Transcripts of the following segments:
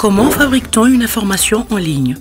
Comment fabrique-t-on une information en ligne?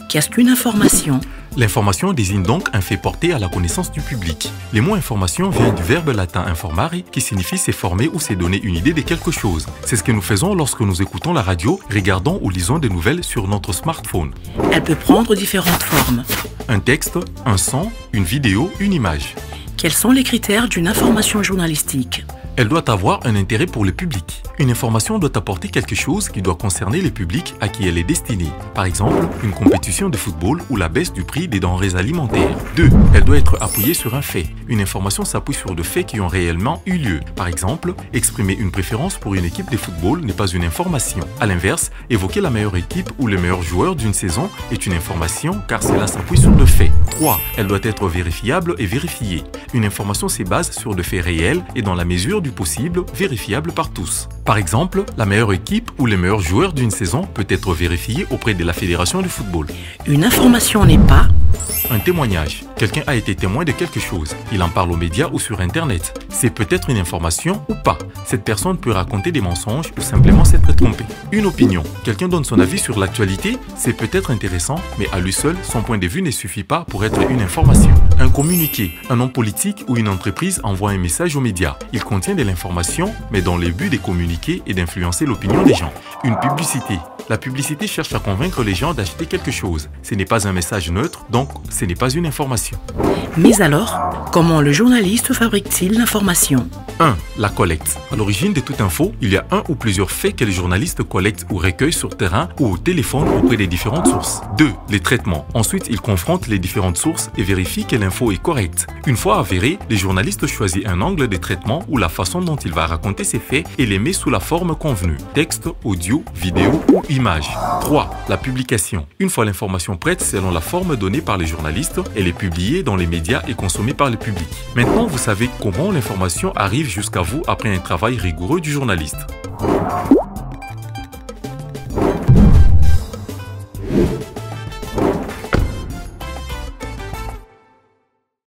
Qu'est-ce qu'une information? L'information désigne donc un fait porté à la connaissance du public. Les mots information viennent du verbe latin informare qui signifie s'informer ou se donner une idée de quelque chose. C'est ce que nous faisons lorsque nous écoutons la radio, regardons ou lisons des nouvelles sur notre smartphone. Elle peut prendre différentes formes. Un texte, un son, une vidéo, une image. Quels sont les critères d'une information journalistique? Elle doit avoir un intérêt pour le public. Une information doit apporter quelque chose qui doit concerner le public à qui elle est destinée. Par exemple, une compétition de football ou la baisse du prix des denrées alimentaires. 2. Elle doit être appuyée sur un fait. Une information s'appuie sur des faits qui ont réellement eu lieu. Par exemple, exprimer une préférence pour une équipe de football n'est pas une information. À l'inverse, évoquer la meilleure équipe ou le meilleur joueur d'une saison est une information car cela s'appuie sur des faits. 3. Elle doit être vérifiable et vérifiée. Une information se base sur des faits réels et dans la mesure du possible, vérifiable par tous. Par exemple, la meilleure équipe ou les meilleurs joueurs d'une saison peut être vérifiée auprès de la Fédération du football. Une information n'est pas un témoignage. Quelqu'un a été témoin de quelque chose. Il en parle aux médias ou sur Internet. C'est peut-être une information ou pas. Cette personne peut raconter des mensonges ou simplement s'être trompée. Une opinion. Quelqu'un donne son avis sur l'actualité. C'est peut-être intéressant, mais à lui seul, son point de vue ne suffit pas pour être une information. Un communiqué. Un homme politique ou une entreprise envoie un message aux médias. Il contient de l'information, mais dans le but de communiquer et d'influencer l'opinion des gens. Une publicité. La publicité cherche à convaincre les gens d'acheter quelque chose. Ce n'est pas un message neutre, donc ce n'est pas une information. Mais alors, comment le journaliste fabrique-t-il l'information? 1. La collecte. À l'origine de toute info, il y a un ou plusieurs faits que les journalistes collectent ou recueillent sur terrain ou au téléphone auprès des différentes sources. 2. Les traitements. Ensuite, ils confrontent les différentes sources et vérifient que l'info est correcte. Une fois avérée, les journalistes choisissent un angle de traitement ou la façon dont il va raconter ces faits et les met sous la forme convenue. Texte, audio, vidéo ou image. 3. La publication. Une fois l'information prête selon la forme donnée par les journalistes, elle est publiée dans les médias et consommée par le public. Maintenant, vous savez comment l'information arrive jusqu'à vous après un travail rigoureux du journaliste.